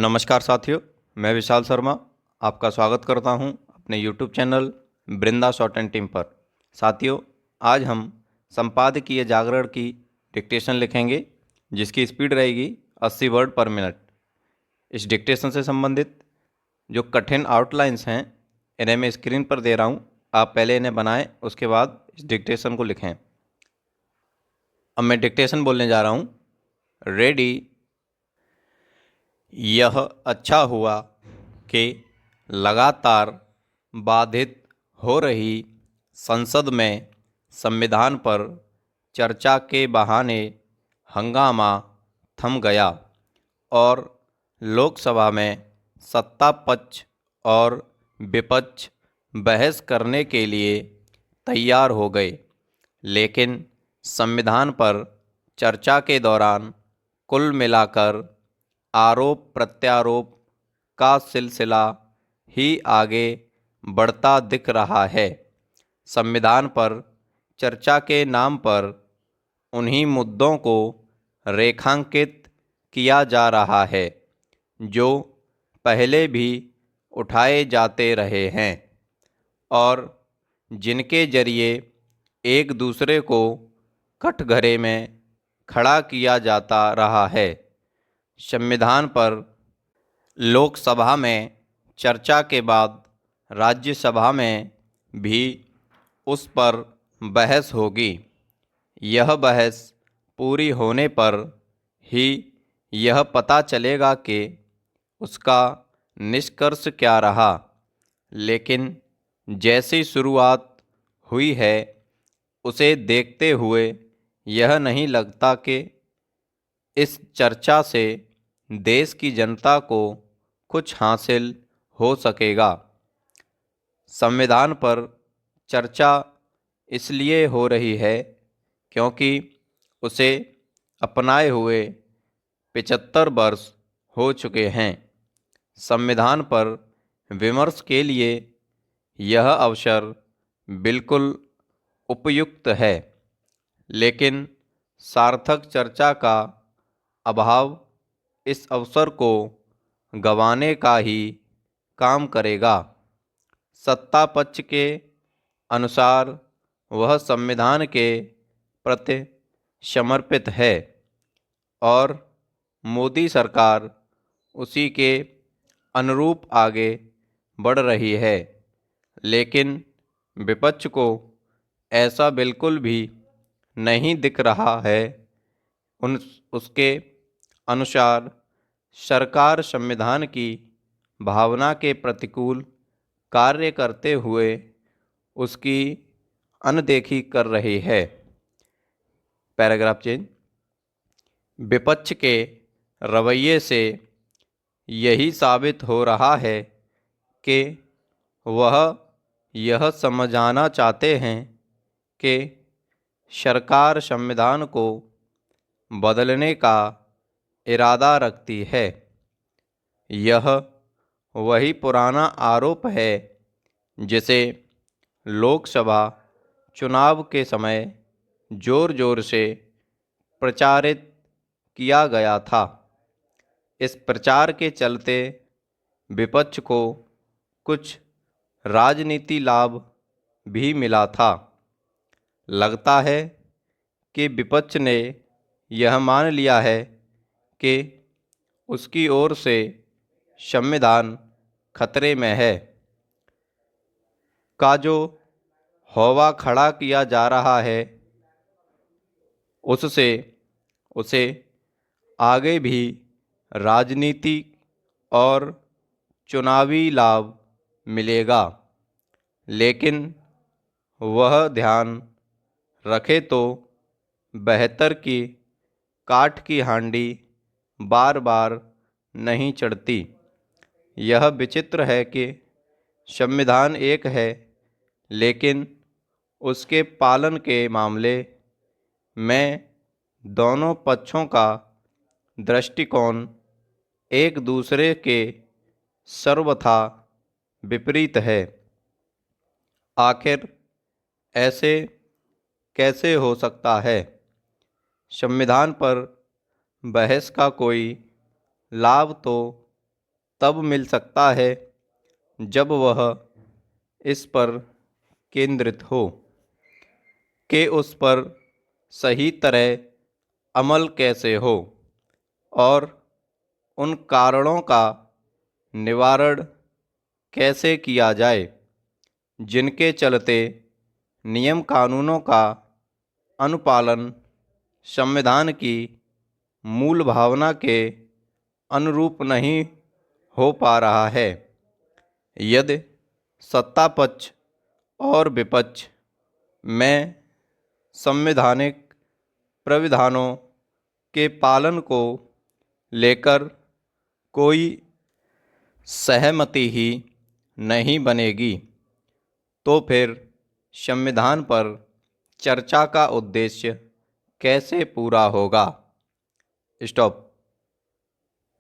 नमस्कार साथियों, मैं विशाल शर्मा आपका स्वागत करता हूं अपने YouTube channel Vrinda short and team पर। साथियों, आज हम संपादकीय जागरण की डिक्टेशन लिखेंगे जिसकी स्पीड रहेगी 80 वर्ड पर मिनट। इस डिक्टेशन से संबंधित जो कठिन आउटलाइंस हैं इन्हें मैं स्क्रीन पर दे रहा हूं। आप पहले इन्हें बनाएं, उसके बाद इस डिक्टेशन को लिखें। अब मैं डिक्टेशन बोलने जा रहा हूं। रेडी। यह अच्छा हुआ कि लगातार बाधित हो रही संसद में संविधान पर चर्चा के बहाने हंगामा थम गया और लोकसभा में सत्ता पक्ष और विपक्ष बहस करने के लिए तैयार हो गए। लेकिन संविधान पर चर्चा के दौरान कुल मिलाकर आरोप प्रत्यारोप का सिलसिला ही आगे बढ़ता दिख रहा है। संविधान पर चर्चा के नाम पर उन्हीं मुद्दों को रेखांकित किया जा रहा है जो पहले भी उठाए जाते रहे हैं और जिनके जरिए एक दूसरे को कटघरे में खड़ा किया जाता रहा है। संविधान पर लोकसभा में चर्चा के बाद राज्यसभा में भी उस पर बहस होगी। यह बहस पूरी होने पर ही यह पता चलेगा कि उसका निष्कर्ष क्या रहा। लेकिन जैसी शुरुआत हुई है उसे देखते हुए यह नहीं लगता कि इस चर्चा से देश की जनता को कुछ हासिल हो सकेगा। संविधान पर चर्चा इसलिए हो रही है क्योंकि उसे अपनाए हुए 75 वर्ष हो चुके हैं। संविधान पर विमर्श के लिए यह अवसर बिल्कुल उपयुक्त है, लेकिन सार्थक चर्चा का अभाव इस अवसर को गंवाने का ही काम करेगा। सत्ता पक्ष के अनुसार वह संविधान के प्रति समर्पित है और मोदी सरकार उसी के अनुरूप आगे बढ़ रही है। लेकिन विपक्ष को ऐसा बिल्कुल भी नहीं दिख रहा है। उसके अनुसार सरकार संविधान की भावना के प्रतिकूल कार्य करते हुए उसकी अनदेखी कर रही है। Paragraph change. विपक्ष के रवैये से यही साबित हो रहा है कि वह यह समझाना चाहते हैं कि सरकार संविधान को बदलने का इरादा रखती है। यह वही पुराना आरोप है जिसे लोकसभा चुनाव के समय जोर जोर से प्रचारित किया गया था। इस प्रचार के चलते विपक्ष को कुछ राजनीति लाभ भी मिला था। लगता है कि विपक्ष ने यह मान लिया है कि उसकी ओर से संविधान खतरे में है का जो हौवा खड़ा किया जा रहा है उससे उसे आगे भी राजनीति और चुनावी लाभ मिलेगा। लेकिन वह ध्यान रखे तो बेहतर की काठ की हांडी बार बार नहीं चढ़ती। यह विचित्र है कि संविधान एक है, लेकिन उसके पालन के मामले में दोनों पक्षों का दृष्टिकोण एक दूसरे के सर्वथा विपरीत है। आखिर ऐसे कैसे हो सकता है? संविधान पर बहस का कोई लाभ तो तब मिल सकता है जब वह इस पर केंद्रित हो कि उस पर सही तरह अमल कैसे हो और उन कारणों का निवारण कैसे किया जाए जिनके चलते नियम कानूनों का अनुपालन संविधान की मूल भावना के अनुरूप नहीं हो पा रहा है। यदि सत्ता पक्ष और विपक्ष में संवैधानिक प्राविधानों के पालन को लेकर कोई सहमति ही नहीं बनेगी तो फिर संविधान पर चर्चा का उद्देश्य कैसे पूरा होगा। स्टॉप।